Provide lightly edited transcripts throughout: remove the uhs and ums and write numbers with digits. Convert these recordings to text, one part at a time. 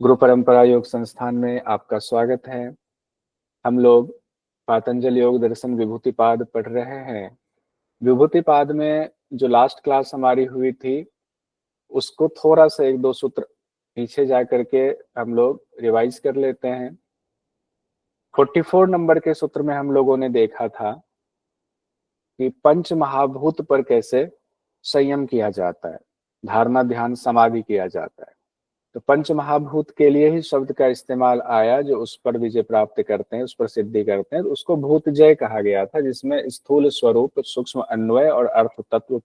गुरु परंपरा योग संस्थान में आपका स्वागत है। हम लोग पातंजल योग दर्शन विभूतिपाद पढ़ रहे हैं। विभूतिपाद में जो लास्ट क्लास हमारी हुई थी उसको थोड़ा सा एक दो सूत्र पीछे जा करके हम लोग रिवाइज कर लेते हैं। 44 नंबर के सूत्र में हम लोगों ने देखा था कि पंच महाभूत पर कैसे संयम किया जाता है, धारणा ध्यान समाधि किया जाता है। तो पंच महाभूत के लिए ही शब्द का इस्तेमाल आया, जो उस पर विजय प्राप्त करते हैं, उस पर सिद्धि करते हैं, तो उसको भूत जय कहा गया था, जिसमें स्थूल स्वरूप, सूक्ष्म अन्वय और अर्थत्व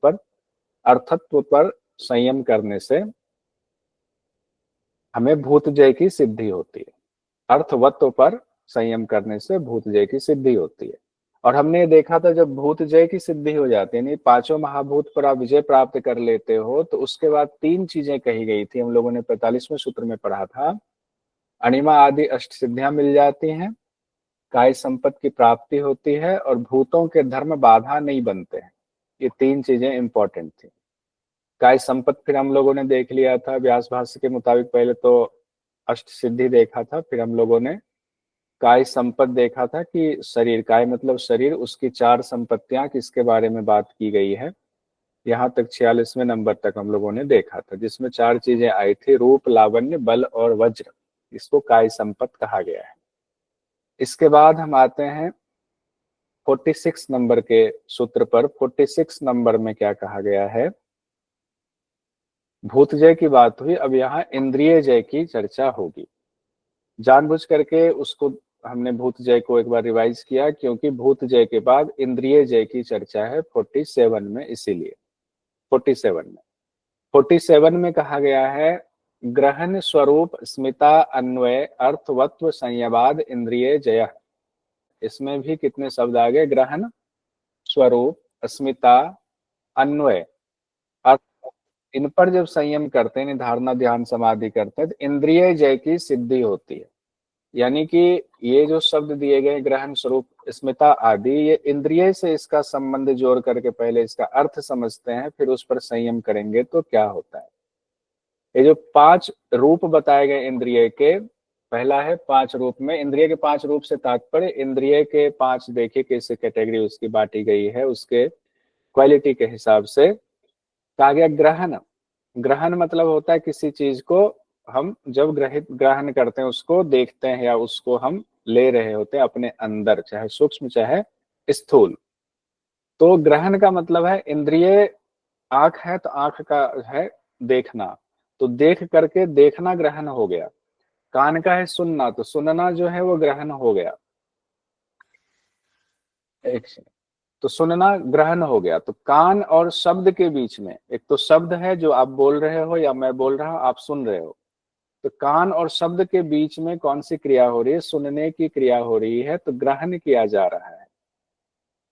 पर संयम करने से हमें भूत जय की सिद्धि होती है। अर्थवत्व पर संयम करने से भूत जय की सिद्धि होती है। और हमने देखा था जब भूत जय की सिद्धि हो जाती है, यानी पांचों महाभूत पर आप विजय प्राप्त कर लेते हो, तो उसके बाद तीन चीजें कही गई थी। हम लोगों ने 45वें सूत्र में पढ़ा था, अणिमा आदि अष्ट सिद्धियां मिल जाती हैं, काय संपत्ति की प्राप्ति होती है और भूतों के धर्म बाधा नहीं बनते हैं। ये तीन चीजें इंपॉर्टेंट थी। काय संपत्ति फिर हम लोगों ने देख लिया था व्यास भाष्य के मुताबिक। पहले तो अष्ट सिद्धि देखा था, फिर हम लोगों ने काय संपत्ति देखा था कि शरीर, काय मतलब शरीर, उसकी चार संपत्तियां किसके बारे में बात की गई है। यहाँ तक 46वें नंबर तक हम लोगों ने देखा था, जिसमें चार चीजें आई थी, रूप, लावण्य, बल और वज्र। इसको काय संपत्ति कहा गया है। इसके बाद हम आते हैं 46 नंबर के सूत्र पर। 46 नंबर में क्या कहा गया है? भूत जय की बात हुई, अब यहाँ इंद्रिय जय की चर्चा होगी। जानबूझ करके उसको हमने भूत जय को एक बार रिवाइज किया, क्योंकि भूत जय के बाद इंद्रिय जय की चर्चा है 47 में। इसीलिए 47 में कहा गया है, ग्रहण स्वरूप स्मिता अन्वय अर्थवत्व संयमाद इंद्रिय जय। इसमें भी कितने शब्द आ गए? ग्रहण, स्वरूप, अस्मिता, अन्वय, अर्थ। इन पर जब संयम करते हैं, धारणा ध्यान समाधि करते हैं, तो इंद्रिय जय की सिद्धि होती है। यानी कि ये जो शब्द दिए गए, ग्रहण, स्वरूप, स्मिता आदि, ये इंद्रिय से इसका संबंध जोड़ करके पहले इसका अर्थ समझते हैं, फिर उस पर संयम करेंगे तो क्या होता है। ये जो पांच रूप बताए गए इंद्रिय के, पहला है पांच रूप में। इंद्रिय के पांच रूप से तात्पर्य, इंद्रिय के पांच, देखिए कैसे कैटेगरी उसकी बांटी गई है, उसके क्वालिटी के हिसाब से कहा गया। ग्रहण, ग्रहण मतलब होता है किसी चीज को हम जब ग्रहण करते हैं, उसको देखते हैं या उसको हम ले रहे होते हैं अपने अंदर, चाहे सूक्ष्म चाहे स्थूल। तो ग्रहण का मतलब है इंद्रिय, आंख है तो आंख का है देखना, तो देख करके देखना ग्रहण हो गया। कान का है सुनना, तो सुनना जो है वो ग्रहण हो गया। एक सेकंड। तो सुनना ग्रहण हो गया। तो कान और शब्द के बीच में, एक तो शब्द है जो आप बोल रहे हो या मैं बोल रहा हूं, आप सुन रहे हो, तो कान और शब्द के बीच में कौन सी क्रिया हो रही है? सुनने की क्रिया हो रही है, तो ग्रहण किया जा रहा है,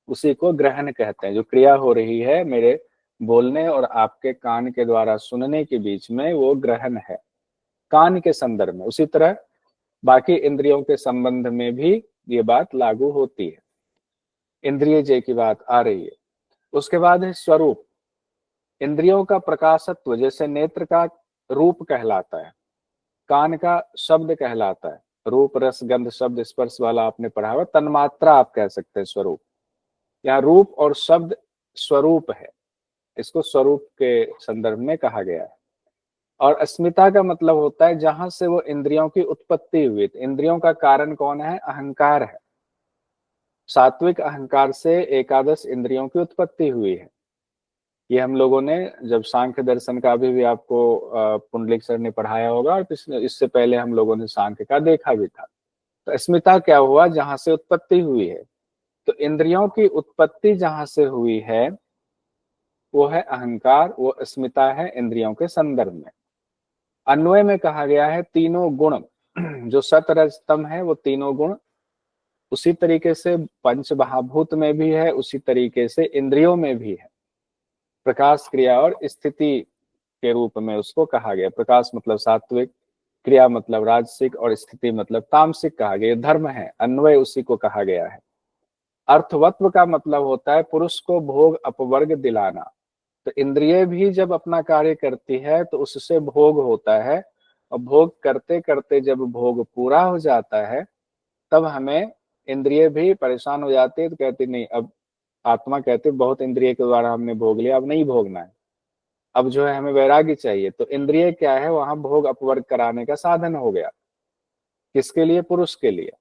उसी को ग्रहण कहते हैं। जो क्रिया हो रही है मेरे बोलने और आपके कान के द्वारा सुनने के बीच में, वो ग्रहण है कान के संदर्भ में। उसी तरह बाकी इंद्रियों के संबंध में भी ये बात लागू होती है। इंद्रिय जय की बात आ रही है। उसके बाद है स्वरूप। इंद्रियों का प्रकाशत्व, जैसे नेत्र का रूप कहलाता है, कान का शब्द कहलाता है, रूप रस गंध शब्द स्पर्श वाला आपने पढ़ा हुआ, तन्मात्रा आप कह सकते हैं स्वरूप। यहाँ रूप और शब्द स्वरूप है, इसको स्वरूप के संदर्भ में कहा गया है। और अस्मिता का मतलब होता है जहां से वो इंद्रियों की उत्पत्ति हुई। तो इंद्रियों का कारण कौन है? अहंकार है। सात्विक अहंकार से एकादश इंद्रियों की उत्पत्ति हुई है। ये हम लोगों ने जब सांख्य दर्शन का भी आपको पुंडलिक सर ने पढ़ाया होगा, और इससे पहले हम लोगों ने सांख्य का देखा भी था। तो अस्मिता क्या हुआ? जहां से उत्पत्ति हुई है। तो इंद्रियों की उत्पत्ति जहां से हुई है वो है अहंकार, वो अस्मिता है इंद्रियों के संदर्भ में। अन्वय में कहा गया है तीनों गुण, जो सत रज तम है, वो तीनों गुण उसी तरीके से पंच महाभूत में भी है, उसी तरीके से इंद्रियों में भी है। प्रकाश, क्रिया और स्थिति के रूप में उसको कहा गया। प्रकाश मतलब सात्विक, क्रिया मतलब राजसिक और स्थिति मतलब तामसिक कहा गया। धर्म है, अन्वय उसी को कहा गया है। अर्थवत्व का मतलब होता है पुरुष को भोग अपवर्ग दिलाना। तो इंद्रिय भी जब अपना कार्य करती है तो उससे भोग होता है, और भोग करते करते जब भोग पूरा हो जाता है तब हमें इंद्रिय भी परेशान हो जाती है, तो कहती नहीं, अब आत्मा कहती बहुत इंद्रिय के द्वारा हमने भोग लिया, अब नहीं भोगना है, अब जो है हमें वैराग्य चाहिए। तो इंद्रिय क्या है, वहां भोग अपवर्ग कराने का साधन हो गया। किसके लिए? पुरुष के लिए।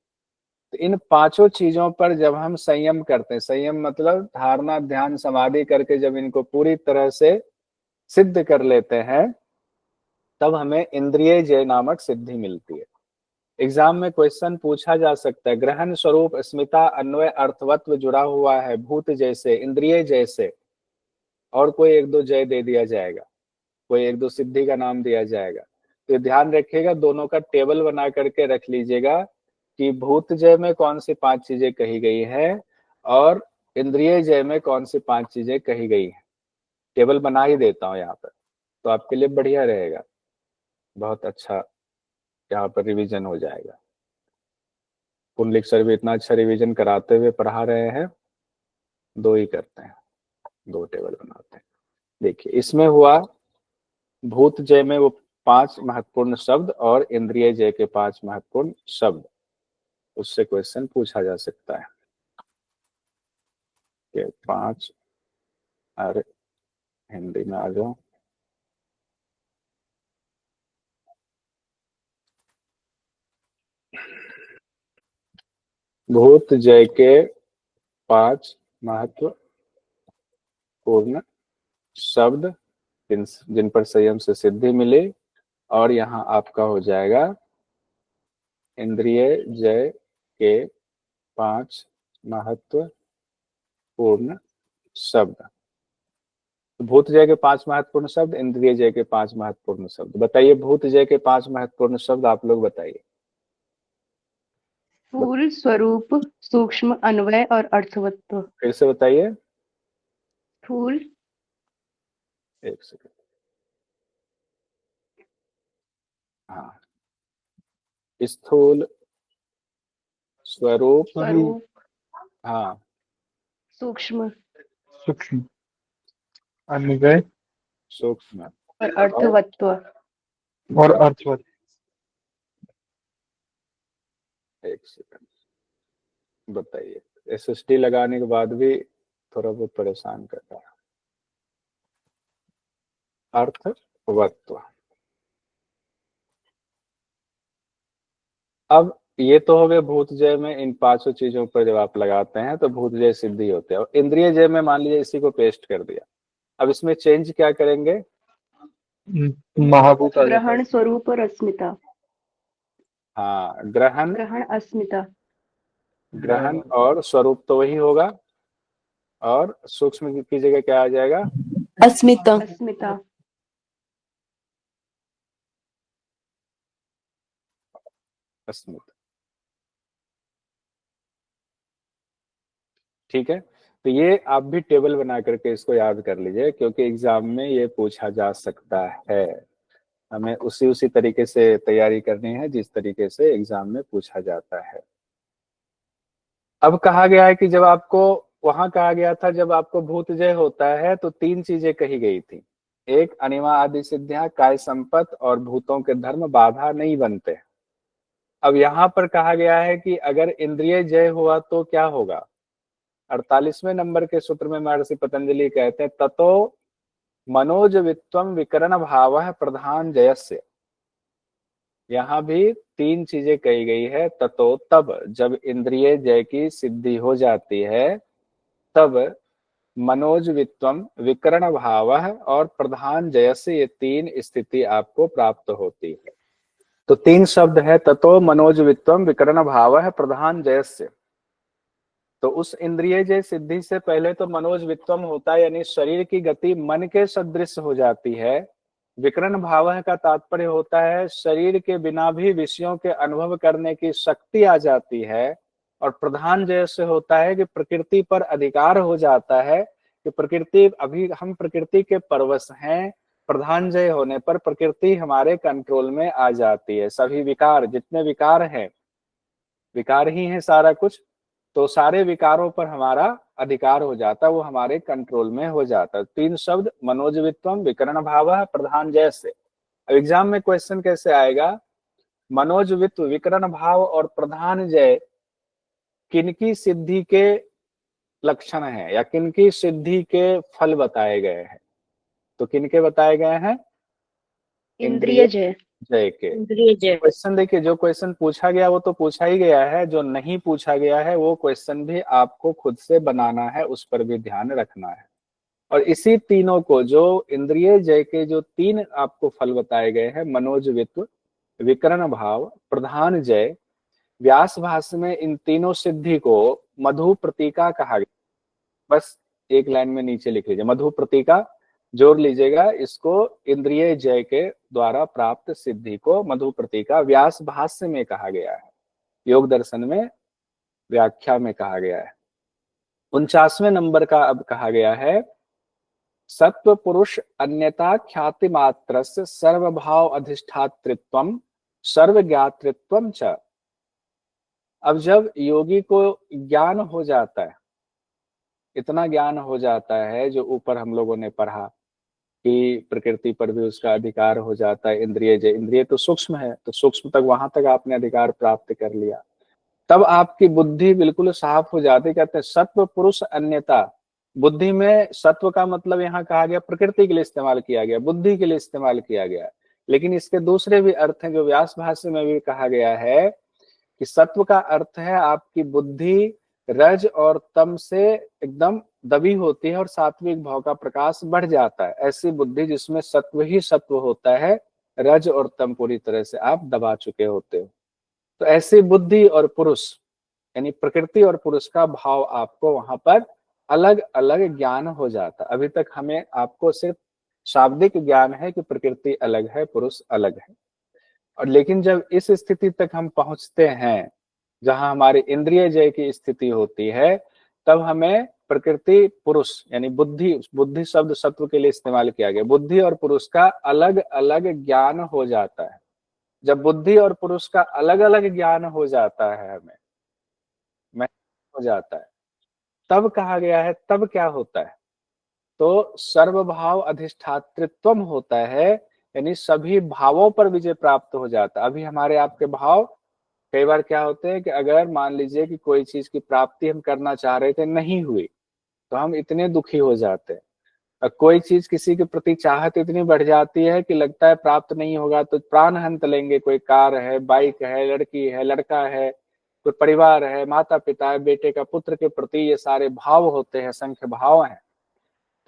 तो इन पांचों चीजों पर जब हम संयम करते हैं, संयम मतलब धारणा ध्यान समाधि करके जब इनको पूरी तरह से सिद्ध कर लेते हैं, तब हमें इंद्रिय जय नामक सिद्धि मिलती है। एग्जाम में क्वेश्चन पूछा जा सकता है, ग्रहण स्वरूप अस्मिता अन्वय अर्थवत्व जुड़ा हुआ है भूत जैसे इंद्रिय जैसे, और कोई एक दो जय दे दिया जाएगा, कोई एक दो सिद्धि का नाम दिया जाएगा। तो ध्यान रखिएगा, दोनों का टेबल बना करके रख लीजिएगा कि भूत जय में कौन सी पांच चीजें कही गई है और इंद्रिय जय में कौन सी पांच चीजें कही गई है। टेबल बना ही देता हूँ यहाँ पर, तो आपके लिए बढ़िया रहेगा, बहुत अच्छा यहाँ पर रिवीजन हो जाएगा। पुंडलिक सर भी इतना अच्छा रिवीजन कराते हुए पढ़ा रहे हैं, दो ही करते हैं, दो टेबल बनाते हैं। देखिए इसमें हुआ भूत जय में वो पांच महत्वपूर्ण शब्द और इंद्रिय जय के पांच महत्वपूर्ण शब्द, उससे क्वेश्चन पूछा जा सकता है कि पांच, अरे हिंदी में आ जाओ, भूत जय के पांच महत्वपूर्ण शब्द जिन पर संयम से सिद्धि मिले, और यहाँ आपका हो जाएगा इंद्रिय जय के पांच महत्वपूर्ण शब्द। भूत जय के पांच महत्वपूर्ण शब्द, इंद्रिय जय के पांच महत्वपूर्ण शब्द। बताइए भूत जय के पांच महत्वपूर्ण शब्द आप लोग बताइए। स्थूल, स्वरूप, सूक्ष्म, अन्वय और अर्थवत्व। फिर से बताइए। स्थूल, एक सेकंड, हाँ, स्थूल, स्वरूप, स्वरूप, हाँ, सूक्ष्म सूक्ष्म, अन्वय सूक्ष्म और अर्थवत्व। और अर्थवत। एक सेकंड बताइए। एसएसटी लगाने के बाद भी थोड़ा बहुत परेशान करता है। अर्थवत्व, अब ये तो हो गए भूत जय में इन पांचों चीजों पर जब आप लगाते हैं तो भूत जय सिद्धि होते हैं। और इंद्रिय जय में मान लीजिए इसी को पेस्ट कर दिया, अब इसमें चेंज क्या करेंगे? महाभूत आ जाता है। ग्रहण, स्वरूप और अस्मिता। हाँ, ग्रहण, ग्रहण, अस्मिता। ग्रहण और स्वरूप तो वही होगा, और सूक्ष्म की जगह क्या आ जाएगा? अस्मिता। अस्मिता। अस्मिता, ठीक है। तो ये आप भी टेबल बना करके इसको याद कर लीजिए, क्योंकि एग्जाम में ये पूछा जा सकता है। हमें उसी तरीके से तैयारी करनी है जिस तरीके से एग्जाम में पूछा जाता है। अब कहा गया है कि जब आपको, वहां कहा गया था जब आपको भूत जय होता है तो तीन चीजें कही गई थी। एक, अनिमा आदि सिद्धियां, काय संपत और भूतों के धर्म बाधा नहीं बनते। अब यहाँ पर कहा गया है कि अगर इंद्रिय जय हुआ तो क्या होगा? 48वें नंबर के सूत्र में महर्षि पतंजलि कहते हैं, ततो मनोज वित्वम विकरण भाव प्रधान जयस्य। यहाँ भी तीन चीजें कही गई है। ततो, तब जब इंद्रिय जय की सिद्धि हो जाती है तब मनोज वित्वम विकरण भाव और प्रधान जयस्य, ये तीन स्थिति आपको प्राप्त होती है। तो तीन शब्द है, ततो मनोज वित्वम विकरण भाव प्रधान जयस्य। तो उस इंद्रिय जय सिद्धि से पहले तो मनोज वित्वम होता है, यानी शरीर की गति मन के सदृश हो जाती है। विकरण भाव का तात्पर्य होता है शरीर के बिना भी विषयों के अनुभव करने की शक्ति आ जाती है। और प्रधान जय से होता है कि प्रकृति पर अधिकार हो जाता है, कि प्रकृति, अभी हम प्रकृति के परवश हैं। प्रधान जय होने पर प्रकृति हमारे कंट्रोल में आ जाती है। सभी विकार, जितने विकार हैं, विकार ही है सारा कुछ, तो सारे विकारों पर हमारा अधिकार हो जाता है, वो हमारे कंट्रोल में हो जाता है। तीन शब्द, मनोज वित्वम, विकरण भाव, प्रधान जय से। अब एग्जाम में क्वेश्चन कैसे आएगा, मनोजवित्त विकरण भाव और प्रधान जय किनकी सिद्धि के लक्षण है या किनकी सिद्धि के फल बताए गए हैं। तो किनके बताए गए हैं, इंद्रिय जय। जय के। इंद्रिय जय। क्वेश्चन देखिए, जो क्वेश्चन पूछा गया वो तो पूछा ही गया है, जो नहीं पूछा गया है वो क्वेश्चन भी आपको खुद से बनाना है, उस पर भी ध्यान रखना है। और इसी तीनों को, जो इंद्रिय जय के जो 3 आपको फल बताए गए हैं, मनोजवित्त, विकर्ण भाव, प्रधान जय, व्यास भाष्य में इन तीनों सिद्धि को मधु प्रतीका कहा गया। बस एक लाइन में नीचे लिख लीजिए, मधु प्रतीका जोड़ लीजिएगा, इसको इंद्रिय जय के द्वारा प्राप्त सिद्धि को मधु प्रतीका व्यास भाष्य में कहा गया है, योग दर्शन में व्याख्या में कहा गया है। 49वें नंबर का अब कहा गया है, सत्व पुरुष अन्यता ख्याति मात्र सर्वभाव अधिष्ठातृत्वम सर्वज्ञातृत्वम च। अब जब योगी को ज्ञान हो जाता है, इतना ज्ञान हो जाता है जो ऊपर हम लोगों ने पढ़ा कि प्रकृति पर भी उसका अधिकार हो जाता है, इंद्रिय तो सूक्ष्म है, तो सूक्ष्म तक वहां तक आपने अधिकार प्राप्त कर लिया, तब आपकी बुद्धि बिल्कुल साफ हो जाती। कहते हैं सत्व पुरुष अन्यता, बुद्धि में सत्व का मतलब यहाँ कहा गया प्रकृति के लिए इस्तेमाल किया गया, बुद्धि के लिए इस्तेमाल किया गया, लेकिन इसके दूसरे भी अर्थ हैं जो व्यास भाष्य में भी कहा गया है कि सत्व का अर्थ है आपकी बुद्धि रज और तम से एकदम दबी होती है और सात्विक भाव का प्रकाश बढ़ जाता है। ऐसी बुद्धि जिसमें सत्व ही सत्व होता है, रज और तम पूरी तरह से आप दबा चुके होते हो, तो ऐसी बुद्धि और पुरुष यानी प्रकृति और पुरुष का भाव आपको वहां पर अलग अलग ज्ञान हो जाता। अभी तक हमें आपको सिर्फ शाब्दिक ज्ञान है कि प्रकृति अलग है, पुरुष अलग है, और लेकिन जब इस स्थिति तक हम पहुंचते हैं जहां हमारी इंद्रिय जय की स्थिति होती है, तब हमें प्रकृति पुरुष यानी बुद्धि शब्द सत्व के लिए इस्तेमाल किया गया, बुद्धि और पुरुष का अलग अलग ज्ञान हो जाता है। जब बुद्धि और पुरुष का अलग अलग ज्ञान हो जाता है, हमें हो जाता है, तब कहा गया है, तब क्या होता है, तो सर्वभाव अधिष्ठातृत्वम होता है, यानी सभी भावों पर विजय प्राप्त हो जाता है। अभी हमारे आपके भाव कई बार क्या होते हैं कि अगर मान लीजिए कि कोई चीज की प्राप्ति हम करना चाह रहे थे, नहीं हुई, तो हम इतने दुखी हो जाते हैं। और कोई चीज किसी के प्रति चाहत इतनी बढ़ जाती है कि लगता है प्राप्त नहीं होगा तो प्राण हंत लेंगे, कोई कार है, बाइक है, लड़की है, लड़का है, कोई परिवार है, माता पिता है, बेटे का पुत्र के प्रति, ये सारे भाव होते हैं, संख्य भाव हैं।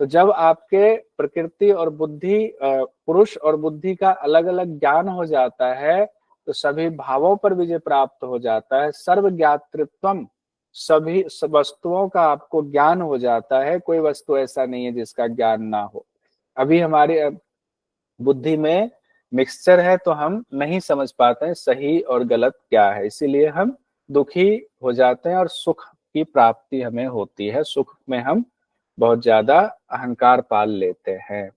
तो जब आपके प्रकृति और बुद्धि पुरुष और बुद्धि का अलग अलग ज्ञान हो जाता है, तो सभी भावों पर विजय प्राप्त हो जाता है, सर्वज्ञातृत्वम, सभी वस्तुओं का आपको ज्ञान हो जाता है, कोई वस्तु ऐसा नहीं है जिसका ज्ञान ना हो। अभी हमारी बुद्धि में मिक्सचर है तो हम नहीं समझ पाते हैं सही और गलत क्या है, इसीलिए हम दुखी हो जाते हैं और सुख की प्राप्ति हमें होती है, सुख में हम बहुत ज्यादा अहंकार पाल लेते हैं।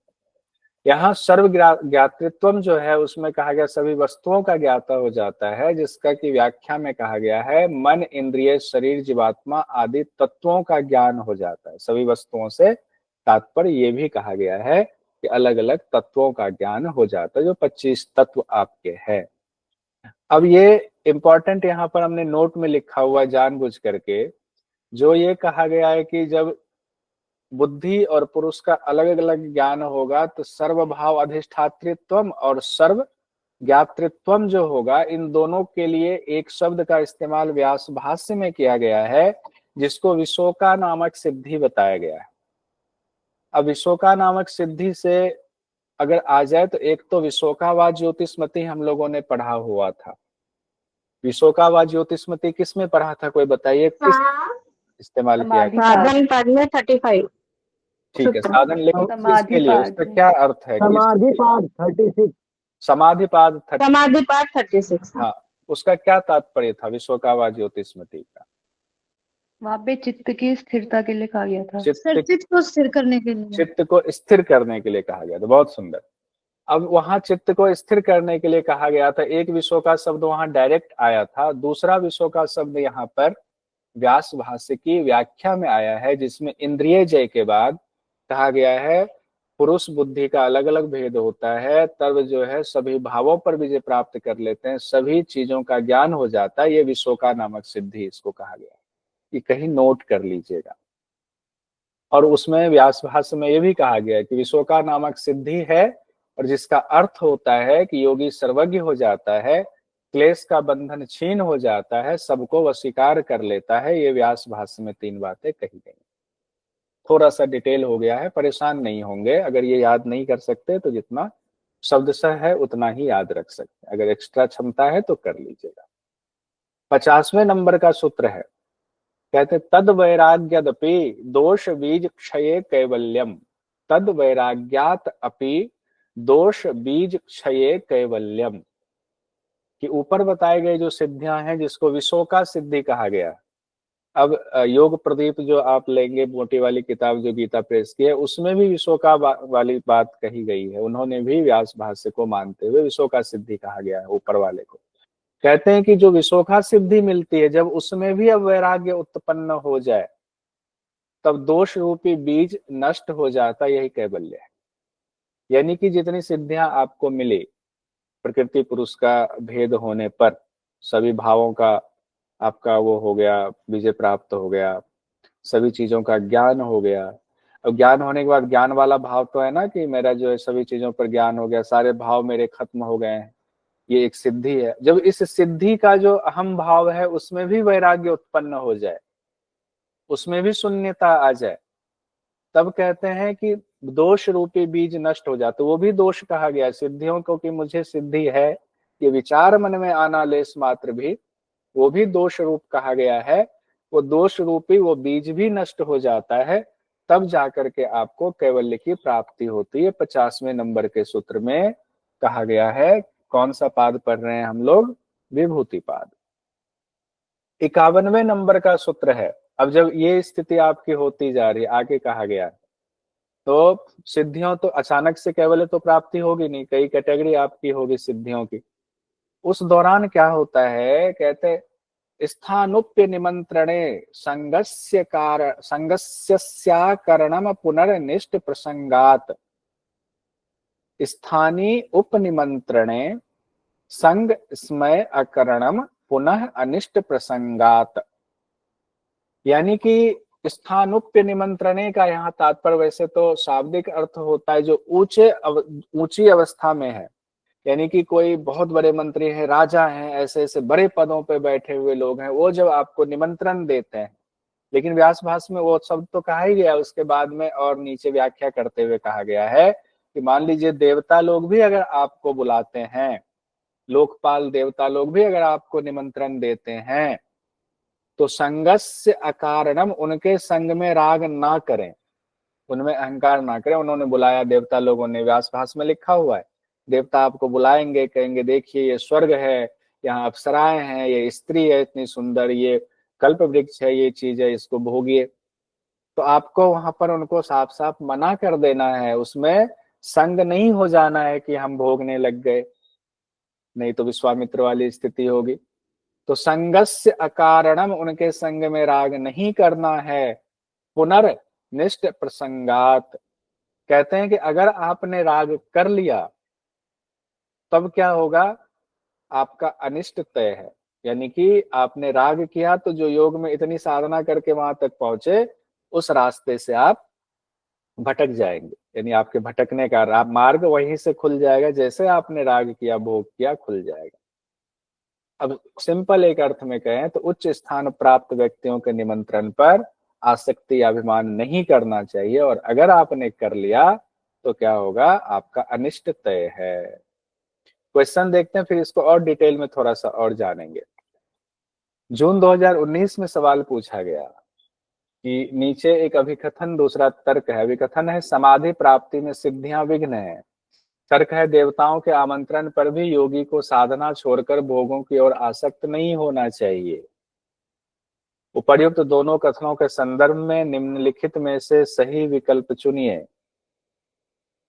यहाँ सर्व ज्ञातृत्वम जो है उसमें कहा गया सभी वस्तुओं का ज्ञाता हो जाता है, जिसका की व्याख्या में कहा गया है मन इंद्रिय शरीर जीवात्मा आदि तत्वों का ज्ञान हो जाता है। सभी वस्तुओं से तात्पर्य ये भी कहा गया है कि अलग अलग तत्वों का ज्ञान हो जाता है, जो 25 तत्व आपके हैं। अब ये इंपॉर्टेंट यहाँ पर हमने नोट में लिखा हुआ जानबूझ करके, जो ये कहा गया है कि जब बुद्धि और पुरुष का अलग अलग ज्ञान होगा तो सर्वभाव अधिष्ठातृत्वम और सर्व ज्ञातृत्वम जो होगा, इन दोनों के लिए एक शब्द का इस्तेमाल व्यास भाष्य में किया गया है, जिसको विशोका नामक सिद्धि बताया गया है। अब विशोका नामक सिद्धि से अगर आ जाए तो एक तो विशोकावाद ज्योतिष्मति हम लोगों ने पढ़ा हुआ था। विशोकावाद ज्योतिष्मति किस में पढ़ा था, कोई बताइए, किस इस्तेमाल किया गया? साधन पद में 35। ठीक है, साधन, लेकिन किसके लिए, उसका क्या अर्थ है? समाधिपाद 36। समाधिपाद 36। हाँ, उसका क्या तात्पर्य था विशोकावाद ज्योतिष्मति का? वहां पे चित्त की स्थिरता के लिए कहा गया था। चित्त को स्थिर करने के लिए। चित्त को स्थिर करने के लिए कहा गया था, बहुत सुंदर। अब वहां चित्त को स्थिर करने के लिए कहा गया था, एक विशोका शब्द वहां डायरेक्ट आया था, दूसरा विशोका शब्द यहाँ पर व्यास भाष्य की व्याख्या में आया है, जिसमें इंद्रिय जय के बाद कहा गया है पुरुष बुद्धि का अलग अलग भेद होता है, तब जो है सभी भावों पर विजय प्राप्त कर लेते हैं, सभी चीजों का ज्ञान हो जाता है। ये विशोका नामक सिद्धि इसको कहा गया है, ये कहीं नोट कर लीजिएगा। और उसमें व्यास भाष्य में ये भी कहा गया है कि विशोका नामक सिद्धि है, और जिसका अर्थ होता है कि योगी सर्वज्ञ हो जाता है, क्लेश का बंधन छीन हो जाता है, सबको वशीकार कर लेता है। ये व्यास भाष्य में 3 बातें कही गई। थोड़ा सा डिटेल हो गया है, परेशान नहीं होंगे। अगर ये याद नहीं कर सकते तो जितना शब्दशः है उतना ही याद रख सकते हैं, अगर एक्स्ट्रा क्षमता है तो कर लीजिएगा। 50वें नंबर का सूत्र है, कहते तद वैराग्यदपि दोष बीज क्षये कैवल्यम। तद वैराग्यात अपि दोष बीज क्षये कैवल्यम, कि ऊपर बताए गए जो सिद्धियां हैं जिसको विशोका सिद्धि कहा गया। अब योग प्रदीप जो आप लेंगे, मोटी वाली किताब जो गीता प्रेस की है, उसमें भी विशोका वाली बात कही गई है। उन्होंने भी व्यास भाष्य को मानते हुए विशोका सिद्धि कहा गया है ऊपर वाले को। कहते हैं कि जो विशोका सिद्धि मिलती है, जब उसमें भी अब वैराग्य उत्पन्न हो जाए, तब दोष रूपी बीज नष्ट हो जाता, यही कैवल्य है। यानी कि जितनी सिद्धियां आपको मिली, प्रकृति पुरुष का भेद होने पर सभी भावों का आपका वो हो गया, विजय प्राप्त हो गया, सभी चीजों का ज्ञान हो गया। अब ज्ञान होने के बाद ज्ञान वाला भाव तो है ना कि मेरा जो है सभी चीजों पर ज्ञान हो गया, सारे भाव मेरे खत्म हो गए हैं, ये एक सिद्धि है। जब इस सिद्धि का जो अहम भाव है उसमें भी वैराग्य उत्पन्न हो जाए, उसमें भी शून्यता आ जाए, तब कहते हैं कि दोष रूपी बीज नष्ट हो जाते। वो भी दोष कहा गया है सिद्धियों को, कि मुझे सिद्धि है, ये विचार मन में आना लेस मात्र भी, वो भी दोष रूप कहा गया है। वो दोष रूपी वो बीज भी नष्ट हो जाता है, तब जाकर के आपको कैवल्य की प्राप्ति होती है। 50वें नंबर के सूत्र में कहा गया है। कौन सा पाद पढ़ रहे हैं हम लोग? विभूति पाद। 51वें नंबर का सूत्र है। अब जब ये स्थिति आपकी होती जा रही है, आगे कहा गया तो सिद्धियों तो अचानक से कैवल्य तो प्राप्ति होगी नहीं, कई कैटेगरी आपकी होगी सिद्धियों की। उस दौरान क्या होता है, कहते स्थानुप्य निमंत्रणे संगस्याकरणम पुनर्निष्ट प्रसंगात। स्थानीय उपनिमंत्रणे संग स्मय अकरणम पुनः अनिष्ट प्रसंगात। यानी कि स्थानुप्य निमंत्रणे का यहाँ तात्पर्य वैसे तो शाब्दिक अर्थ होता है जो ऊंची अवस्था में है, यानी कि कोई बहुत बड़े मंत्री हैं, राजा हैं, ऐसे ऐसे बड़े पदों पे बैठे हुए लोग हैं, वो जब आपको निमंत्रण देते हैं। लेकिन व्यास भाष्य में वो शब्द तो कहा ही गया, उसके बाद में और नीचे व्याख्या करते हुए कहा गया है कि मान लीजिए देवता लोग भी अगर आपको बुलाते हैं, लोकपाल देवता लोग भी अगर आपको निमंत्रण देते हैं, तो संगस्य अकारणम, उनके संग में राग ना करें, उनमें अहंकार ना करें। उन्होंने बुलाया, देवता लोगों ने, व्यास भाष्य में लिखा हुआ है, देवता आपको बुलाएंगे, कहेंगे देखिए ये स्वर्ग है, यहाँ अप्सराएं हैं, ये स्त्री है इतनी सुंदर, ये कल्प वृक्ष है, ये चीज है, इसको भोगिए। तो आपको वहां पर उनको साफ साफ मना कर देना है, उसमें संग नहीं हो जाना है कि हम भोगने लग गए, नहीं तो विश्वामित्र वाली स्थिति होगी। तो संगस्य अकारणम, उनके संग में राग नहीं करना है। पुनर्निष्ट प्रसंगात, कहते हैं कि अगर आपने राग कर लिया तब क्या होगा, आपका अनिष्ट तय है। यानी कि आपने राग किया तो जो योग में इतनी साधना करके वहां तक पहुंचे, उस रास्ते से आप भटक जाएंगे। यानी आपके भटकने का मार्ग वहीं से खुल जाएगा, जैसे आपने राग किया, भोग किया, खुल जाएगा। अब सिंपल एक अर्थ में कहें तो उच्च स्थान प्राप्त व्यक्तियों के निमंत्रण पर आसक्ति या अभिमान नहीं करना चाहिए, और अगर आपने कर लिया तो क्या होगा, आपका अनिष्ट तय है। क्वेश्चन देखते हैं, फिर इसको और डिटेल में थोड़ा सा और जानेंगे। जून 2019 में सवाल पूछा गया कि नीचे एक अभिकथन, दूसरा तर्क है। अभिकथन है समाधि प्राप्ति में सिद्धियां विघ्न है। तर्क है देवताओं के आमंत्रण पर भी योगी को साधना छोड़कर भोगों की ओर आसक्त नहीं होना चाहिए। उपर्युक्त दोनों कथनों के संदर्भ में निम्नलिखित में से सही विकल्प चुनिए।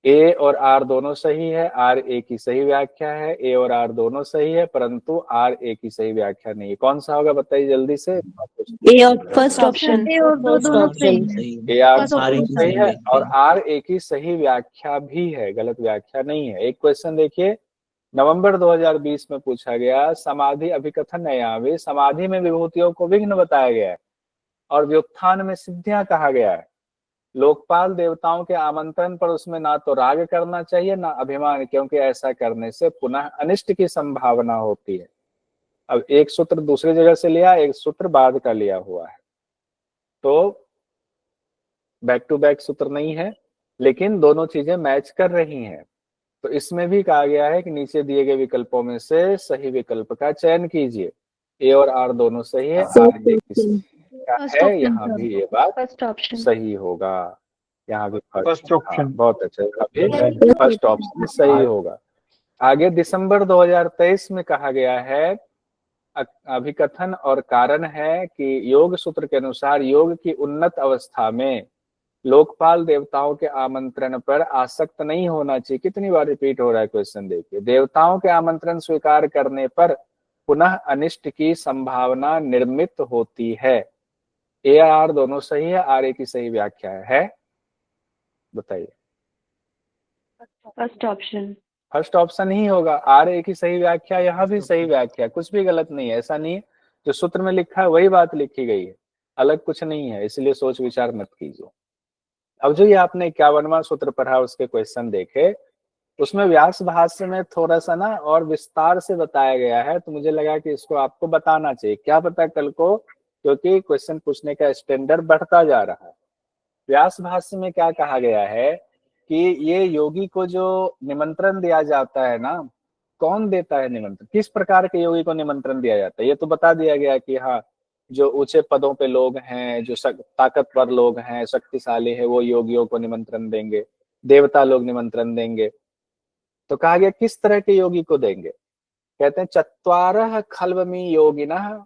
ए और आर दोनों सही है, आर ए की सही व्याख्या है, ए और आर दोनों सही है, परंतु आर ए की सही व्याख्या नहीं है। कौन सा होगा बताइए जल्दी से। ए और फर्स्ट ऑप्शन ए और दो दोनों सही है। ए आर फर्स्ट दोनों ऑप्शन सही है और आर ए की सही व्याख्या भी है, गलत व्याख्या नहीं है। एक क्वेश्चन देखिए, नवंबर 2020 में पूछा गया, समाधि अभिकथन नयावे, समाधि में विभूतियों को विघ्न बताया गया है और व्युत्थान में सिद्धियां कहा गया है। लोकपाल देवताओं के आमंत्रण पर उसमें ना तो राग करना चाहिए ना अभिमान, क्योंकि ऐसा करने से पुनः अनिष्ट की संभावना होती है। अब एक सूत्र दूसरी जगह से लिया, एक सूत्र बाद का लिया हुआ है, तो बैक टू बैक सूत्र नहीं है, लेकिन दोनों चीजें मैच कर रही हैं। तो इसमें भी कहा गया है कि नीचे दिए गए विकल्पों में से सही विकल्प का चयन कीजिए। ए और आर दोनों सही है, आर ए की सही है, यहाँ भी ये बात फर्स्ट ऑप्शन सही होगा। यहाँ भी फर्स्ट ऑप्शन। बहुत अच्छा, यहाँ भी फर्स्ट ऑप्शन सही होगा। आगे दिसंबर 2023 में कहा गया है, अभिकथन और कारण है कि योग सूत्र के अनुसार योग की उन्नत अवस्था में लोकपाल देवताओं के आमंत्रण पर आसक्त नहीं होना चाहिए। कितनी बार रिपीट हो रहा है क्वेश्चन देखिए। देवताओं के आमंत्रण स्वीकार करने पर पुनः अनिष्ट की संभावना निर्मित होती है। ए आर दोनों सही है, आर ए की सही व्याख्या है, बताइए। फर्स्ट ऑप्शन फर्स्ट ऑप्शन ही होगा, आर ए की सही व्याख्या, यहाँ भी सही व्याख्या, कुछ भी गलत नहीं है। ऐसा नहीं है, जो सूत्र में लिखा है वही बात लिखी गई है, अलग कुछ नहीं है, इसलिए सोच विचार मत कीजिए। अब जो ये आपने 51वां सूत्र पढ़ा उसके क्वेश्चन देखे, उसमें व्यास भाष्य में थोड़ा सा ना और विस्तार से बताया गया है, तो मुझे लगा कि इसको आपको बताना चाहिए, क्या पता कल को, क्योंकि क्वेश्चन पूछने का स्टैंडर्ड बढ़ता जा रहा है। व्यास भाष्य में क्या कहा गया है कि ये योगी को जो निमंत्रण दिया जाता है ना, कौन देता है निमंत्रण, किस प्रकार के योगी को निमंत्रण दिया जाता है, ये तो बता दिया गया कि हाँ, जो ऊंचे पदों पे लोग हैं, जो ताकतवर लोग हैं, शक्तिशाली है, वो योगियों को निमंत्रण देंगे, देवता लोग निमंत्रण देंगे। तो कहा गया किस तरह के योगी को देंगे, कहते हैं चत्वारः खल्वमी योगिनः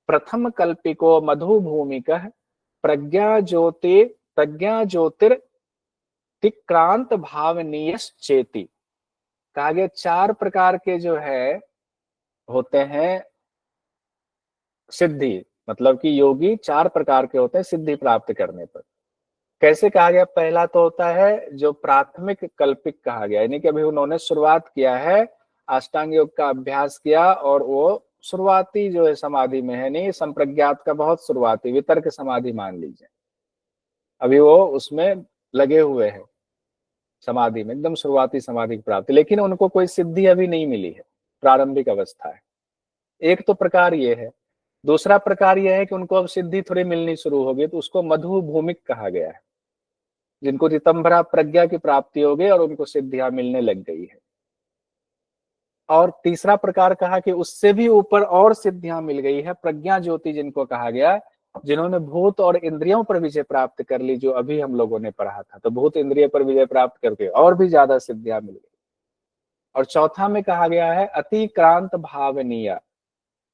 प्रथम कल्पिको मधु भूमिकः प्रज्ञा ज्योतिर्तिक्रांत भावनीयश्चेति। कहा गया 4 प्रकार के जो है होते हैं सिद्धि, मतलब कि योगी 4 प्रकार के होते हैं सिद्धि प्राप्त करने पर। कैसे कहा गया, पहला तो होता है जो प्राथमिक कल्पिक कहा गया, यानी कि अभी उन्होंने शुरुआत किया है, अष्टांग योग का अभ्यास किया और वो शुरुआती जो है समाधि में है, नहीं संप्रज्ञात का बहुत शुरुआती वितर्क समाधि मान लीजिए, अभी वो उसमें लगे हुए हैं समाधि में, एकदम शुरुआती समाधि की प्राप्ति, लेकिन उनको कोई सिद्धि अभी नहीं मिली है, प्रारंभिक अवस्था है। एक तो प्रकार ये है। दूसरा प्रकार यह है कि उनको अब सिद्धि थोड़ी मिलनी शुरू होगी, तो उसको मधु भूमिक कहा गया है, जिनको रितंभरा प्रज्ञा की प्राप्ति हो गई और उनको सिद्धियां मिलने लग गई है। और तीसरा प्रकार कहा कि उससे भी ऊपर और सिद्धियां मिल गई है, प्रज्ञा ज्योति जिनको कहा गया, जिन्होंने भूत और इंद्रियों पर विजय प्राप्त कर ली, जो अभी हम लोगों ने पढ़ा था। तो भूत इंद्रिय पर विजय प्राप्त करके और भी ज्यादा सिद्धियां मिल गई। और चौथा में कहा गया है अतिक्रांत भावनीय।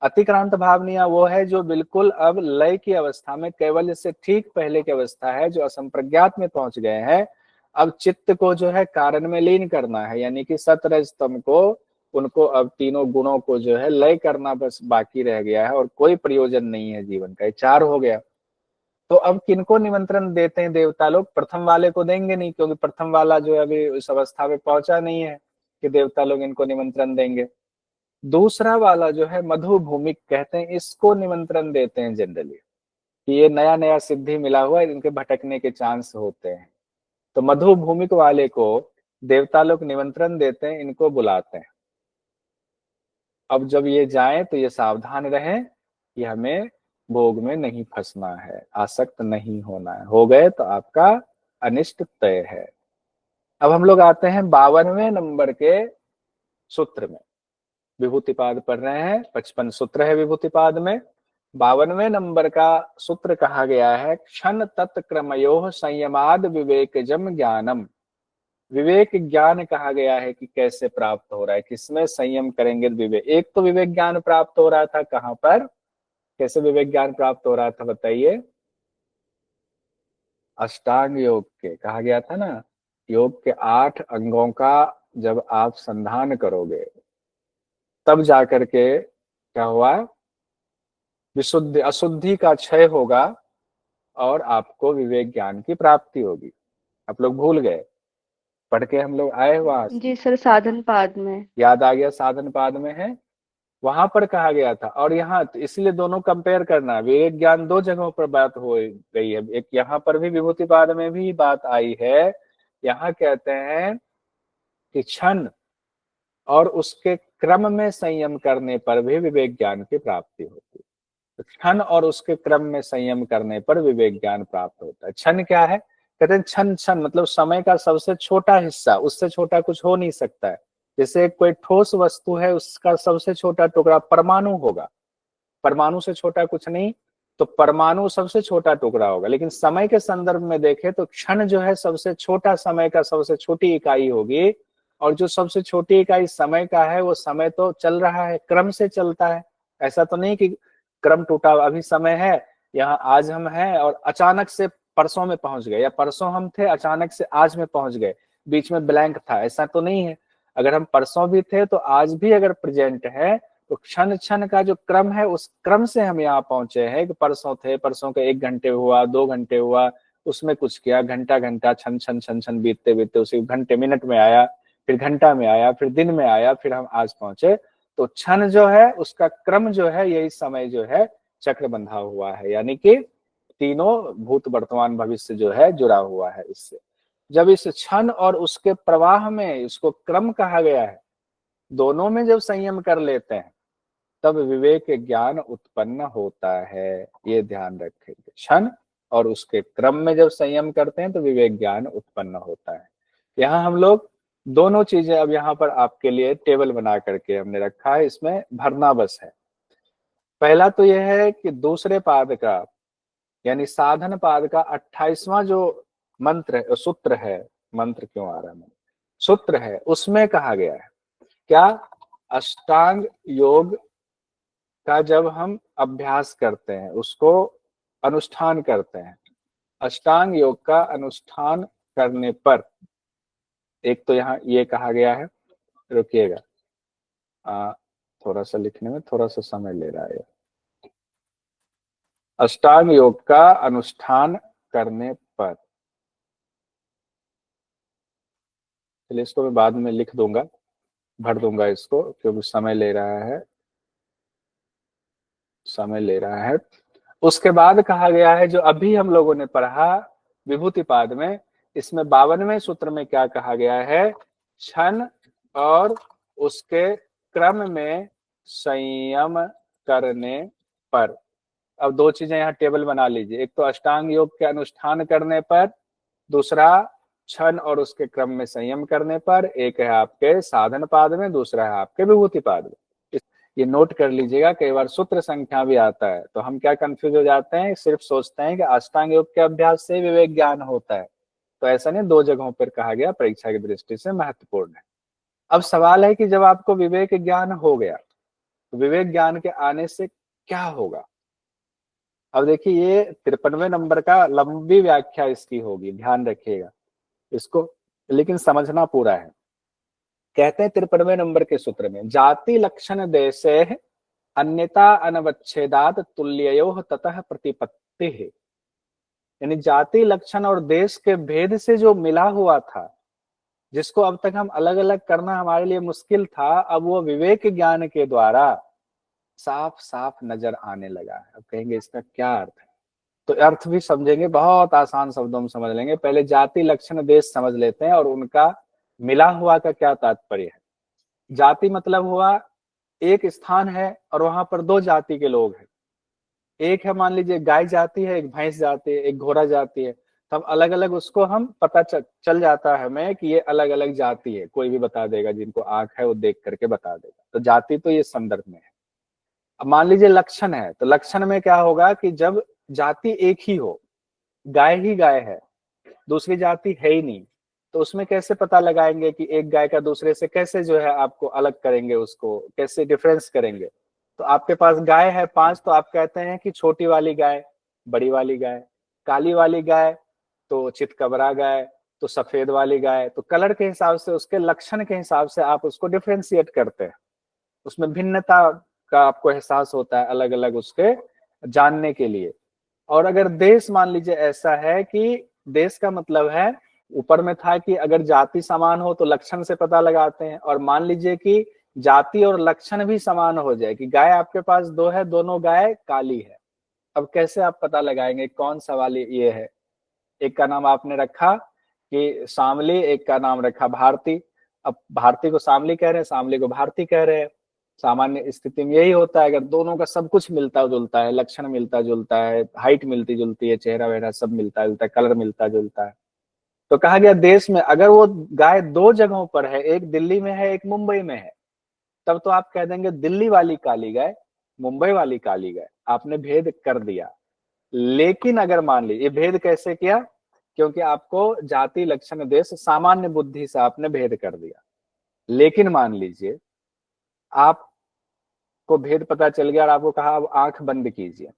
अतिक्रांत भावनीय वो है जो बिल्कुल अब लय की अवस्था में, कैवल्य से ठीक पहले की अवस्था है, जो असंप्रज्ञात में पहुंच गए हैं। अब चित्त को जो है कारण में लीन करना है, यानी कि सत रज तम को, उनको अब तीनों गुणों को जो है लय करना बस बाकी रह गया है, और कोई प्रयोजन नहीं है जीवन का, 4 हो गया। तो अब किनको निमंत्रण देते हैं देवता लोग, प्रथम वाले को देंगे नहीं, क्योंकि प्रथम वाला जो है अभी उस अवस्था में पहुंचा नहीं है कि देवता लोग इनको निमंत्रण देंगे। दूसरा वाला जो है मधु भूमिक कहते हैं, इसको निमंत्रण देते हैं जनरली, कि ये नया नया सिद्धि मिला हुआ है, इनके भटकने के चांस होते हैं। तो मधु भूमिक वाले को देवता लोग निमंत्रण देते हैं, इनको बुलाते हैं। अब जब ये जाएं तो ये सावधान रहें कि हमें भोग में नहीं फंसना है, आसक्त नहीं होना है, हो गए तो आपका अनिष्ट तय है। अब हम लोग आते हैं 52वें नंबर के सूत्र में, विभूतिपाद पढ़ रहे हैं, 55 सूत्र है विभूतिपाद में। 52वें नंबर का सूत्र कहा गया है क्षण तत्क्रमयोः संयमाद विवेकजम ज्ञानम। विवेक ज्ञान कहा गया है कि कैसे प्राप्त हो रहा है, किसमें संयम करेंगे विवेक। एक तो विवेक ज्ञान प्राप्त हो रहा था, कहां पर, कैसे विवेक ज्ञान प्राप्त हो रहा था बताइए, अष्टांग योग के, कहा गया था ना योग के 8 अंगों का जब आप संधान करोगे तब जाकर के क्या हुआ, विशुद्धि अशुद्धि का क्षय होगा और आपको विवेक ज्ञान की प्राप्ति होगी। आप लोग भूल गए, पढ़ के हम लोग आए वहां से, जी सर, साधन पाद में। याद आ गया, साधन पाद में है, वहां पर कहा गया था। और यहाँ तो इसलिए दोनों कंपेयर करना, विवेक ज्ञान दो जगहों पर बात हो गई है, एक यहाँ पर भी विभूति पाद में भी बात आई है। यहाँ कहते हैं कि क्षण और उसके क्रम में संयम करने पर भी विवेक ज्ञान की प्राप्ति होती है। तो क्षण और उसके क्रम में संयम करने पर विवेक ज्ञान प्राप्त होता है। क्षण क्या है, कहते हैं क्षण, क्षण मतलब समय का सबसे छोटा हिस्सा, उससे छोटा कुछ हो नहीं सकता है। जैसे कोई ठोस वस्तु है, उसका सबसे छोटा टुकड़ा परमाणु होगा, परमाणु से छोटा कुछ नहीं, तो परमाणु सबसे छोटा टुकड़ा होगा। लेकिन समय के संदर्भ में देखें तो क्षण जो है सबसे छोटा, समय का सबसे छोटी इकाई होगी। और जो सबसे छोटी इकाई समय का है, वो समय तो चल रहा है, क्रम से चलता है। ऐसा तो नहीं कि क्रम टूटा, अभी समय है, यहाँ आज हम हैं और अचानक से परसों में पहुंच गए, या परसों हम थे अचानक से आज में पहुंच गए, बीच में ब्लैंक था, ऐसा तो नहीं है। अगर हम परसों भी थे तो आज भी अगर प्रेजेंट है, तो क्षण क्षण का जो क्रम है, उस क्रम से हम यहाँ पहुंचे हैं कि परसों थे, परसों का 1 घंटे हुआ, 2 घंटे हुआ, उसमें कुछ किया, घंटा घंटा क्षण क्षण क्षण क्षण बीतते बीतते उसी घंटे मिनट में आया, फिर घंटा में आया, फिर दिन में आया, फिर हम आज पहुंचे। तो क्षण जो है उसका क्रम जो है, यही समय जो है चक्र बंधा हुआ है, यानी कि तीनों भूत वर्तमान भविष्य जो है जुड़ा हुआ है इससे। जब इस क्षण और उसके प्रवाह में इसको क्रम कहा गया है, दोनों में जब संयम कर लेते हैं तब विवेक ज्ञान उत्पन्न होता है, ये ध्यान रखेंगे। क्षण और उसके क्रम में जब संयम करते हैं तो विवेक ज्ञान उत्पन्न होता है। यहाँ हम लोग दोनों चीजें अब यहाँ पर आपके लिए टेबल बना करके हमने रखा है, इसमें भरना बस है। पहला तो यह है कि दूसरे पाद का यानी साधन पाद का 28वां जो मंत्र सूत्र है, मंत्र क्यों आ रहा है, सूत्र है, उसमें कहा गया है क्या, अष्टांग योग का जब हम अभ्यास करते हैं, उसको अनुष्ठान करते हैं, अष्टांग योग का अनुष्ठान करने पर, एक तो यहाँ ये कहा गया है, रुकिएगा थोड़ा सा लिखने में थोड़ा सा समय ले रहा है। अष्टांग योग का अनुष्ठान करने पर, चलिए इसको मैं बाद में लिख दूंगा, भर दूंगा इसको, क्योंकि समय ले रहा है, समय ले रहा है। उसके बाद कहा गया है जो अभी हम लोगों ने पढ़ा विभूति पाद में, इसमें 52वें सूत्र में क्या कहा गया है, क्षण और उसके क्रम में संयम करने पर। अब दो चीजें यहाँ टेबल बना लीजिए, एक तो अष्टांग योग के अनुष्ठान करने पर, दूसरा क्षण और उसके क्रम में संयम करने पर। एक है आपके साधन पाद में, दूसरा है आपके विभूति पाद में। ये नोट कर लीजिएगा, कई बार सूत्र संख्या भी आता है तो हम क्या कंफ्यूज हो जाते हैं, सिर्फ सोचते हैं कि अष्टांग योग के अभ्यास से विवेक ज्ञान होता है। तो ऐसा नहीं, दो जगहों पर कहा गया, परीक्षा की दृष्टि से महत्वपूर्ण है। अब सवाल है कि जब आपको विवेक ज्ञान हो गया तो विवेक ज्ञान के आने से क्या होगा। अब देखिए ये 53वें नंबर का लंबी व्याख्या इसकी होगी, ध्यान रखिएगा इसको, लेकिन समझना पूरा है। कहते हैं 53वें नंबर के सूत्र में, जाति लक्षण देशे अन्यता अनवच्छेदात तुल्ययोः ततः प्रतिपत्ति है। यानी जाति लक्षण और देश के भेद से जो मिला हुआ था, जिसको अब तक हम अलग अलग करना हमारे लिए मुश्किल था, अब वो विवेक ज्ञान के द्वारा साफ साफ नजर आने लगा है। अब कहेंगे इसका क्या अर्थ है, तो अर्थ भी समझेंगे, बहुत आसान शब्दों में समझ लेंगे। पहले जाति लक्षण देश समझ लेते हैं और उनका मिला हुआ का क्या तात्पर्य है। जाति मतलब हुआ एक स्थान है और वहां पर दो जाति के लोग हैं, एक है मान लीजिए गाय जाति है, एक भैंस जाति है, एक घोड़ा जाति है, तब अलग अलग उसको हम पता चल जाता है हमें कि ये अलग अलग जाति है, कोई भी बता देगा, जिनको आंख है वो देख करके बता देगा। तो जाति तो ये संदर्भ में है। अब मान लीजिए लक्षण है, तो लक्षण में क्या होगा कि जब जाति एक ही हो, गाय ही गाय है, दूसरी जाति है ही नहीं, तो उसमें कैसे पता लगाएंगे कि एक गाय का दूसरे से कैसे जो है आपको अलग करेंगे, उसको कैसे डिफरेंस करेंगे। तो आपके पास गाय है 5, तो आप कहते हैं कि छोटी वाली गाय, बड़ी वाली गाय, काली वाली गाय तो चितकबरा गाय, तो सफेद वाली गाय, तो कलर के हिसाब से, उसके लक्षण के हिसाब से आप उसको डिफरेंशिएट करते हैं, उसमें भिन्नता का आपको एहसास होता है अलग अलग उसके जानने के लिए। और अगर देश मान लीजिए ऐसा है कि देश का मतलब है, ऊपर में था कि अगर जाति समान हो तो लक्षण से पता लगाते हैं, और मान लीजिए कि जाति और लक्षण भी समान हो जाए, कि गाय आपके पास दो है, दोनों गाय काली है, अब कैसे आप पता लगाएंगे कौन सा वाली ये है? एक का नाम आपने रखा कि शामली, एक का नाम रखा भारती। अब भारती को शामली कह रहे हैं, शामली को भारती कह रहे हैं। सामान्य स्थिति में यही होता है, अगर दोनों का सब कुछ मिलता जुलता है, लक्षण मिलता जुलता है, हाइट मिलती जुलती है, चेहरा वेहरा सब मिलता जुलता है, कलर मिलता जुलता है, तो कहा गया देश में अगर वो गाय दो जगहों पर है, एक दिल्ली में है, एक मुंबई में है, तब तो आप कह देंगे दिल्ली वाली काली गाय, मुंबई वाली काली गाय, आपने भेद कर दिया। लेकिन अगर मान लीजिए, ये भेद कैसे किया? क्योंकि आपको जाति लक्षण देश सामान्य बुद्धि से आपने भेद कर दिया। लेकिन मान लीजिए आपको भेद पता चल गया और आपको कहा अब आंख बंद कीजिए,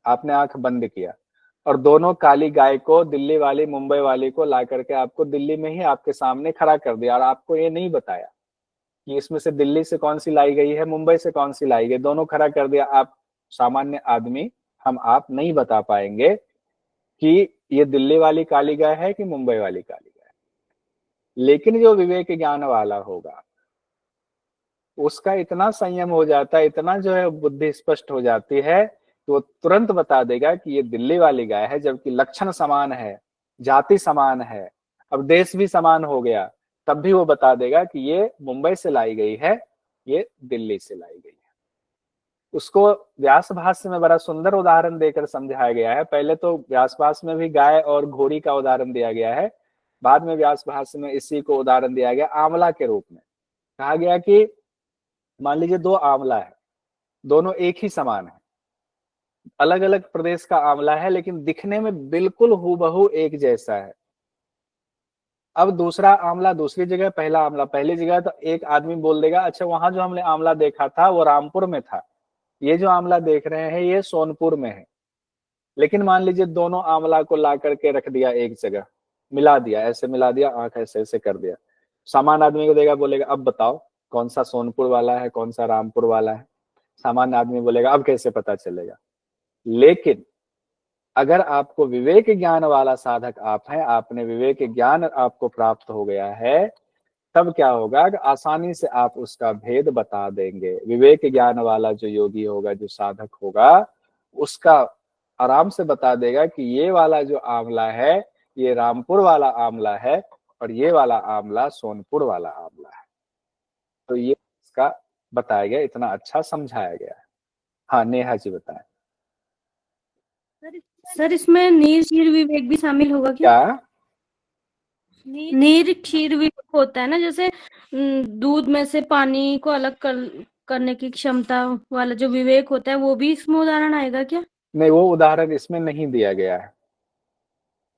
आपने आंख बंद किया और दोनों काली गाय को, दिल्ली वाली मुंबई वाली को ला करके आपको दिल्ली में ही आपके सामने खड़ा कर दिया, और आपको ये नहीं बताया कि इसमें से दिल्ली से कौन सी लाई गई है, मुंबई से कौन सी लाई गई, दोनों खड़ा कर दिया। आप सामान्य आदमी, हम आप नहीं बता पाएंगे कि ये दिल्ली वाली काली गाय है कि मुंबई वाली काली गाय है। लेकिन जो विवेक ज्ञान वाला होगा उसका इतना संयम हो जाता है, इतना जो है बुद्धि स्पष्ट हो जाती है कि वो तुरंत बता देगा कि ये दिल्ली वाली गाय है, जबकि लक्षण समान है, जाति समान है, अब देश भी समान हो गया, तब भी वो बता देगा कि ये मुंबई से लाई गई है, ये दिल्ली से लाई गई है। उसको व्यास भाष्य में बड़ा सुंदर उदाहरण देकर समझाया गया है। पहले तो व्यास भाष्य में भी गाय और घोड़ी का उदाहरण दिया गया है, बाद में व्यास भाष्य में इसी को उदाहरण दिया गया आंवला के रूप में। कहा गया कि मान लीजिए दो आंवला है, दोनों एक ही समान है, अलग अलग प्रदेश का आंवला है, लेकिन दिखने में बिल्कुल हूबहू एक जैसा है। अब दूसरा आंवला दूसरी जगह, पहला आंवला पहली जगह, तो एक आदमी बोल देगा अच्छा वहां जो हमने आंवला देखा था वो रामपुर में था, ये जो आंवला देख रहे हैं ये सोनपुर में है। लेकिन मान लीजिए दोनों आंवला को ला करके रख दिया एक जगह, मिला दिया, ऐसे मिला दिया, आंख ऐसे ऐसे कर दिया, सामान्य आदमी को देगा, बोलेगा अब बताओ कौन सा सोनपुर वाला है, कौन सा रामपुर वाला है? सामान्य आदमी बोलेगा अब कैसे पता चलेगा? लेकिन अगर आपको विवेक ज्ञान वाला साधक आप हैं, आपने विवेक ज्ञान आपको प्राप्त हो गया है, तब क्या होगा कि आसानी से आप उसका भेद बता देंगे। विवेक ज्ञान वाला जो योगी होगा, जो साधक होगा, उसका आराम से बता देगा कि ये वाला जो आंवला है ये रामपुर वाला आंवला है और ये वाला आंवला सोनपुर वाला आंवला है। तो ये इसका बताया गया, इतना अच्छा समझाया गया है। हाँ नेहा जी बताएं। सर इसमें नीर क्षीर विवेक भी शामिल होगा क्या? क्या नीर क्षीर विवेक होता है ना, जैसे दूध में से पानी को अलग करने की क्षमता वाला जो विवेक होता है, वो भी इसमें उदाहरण आएगा क्या? नहीं, वो उदाहरण इसमें नहीं दिया गया है,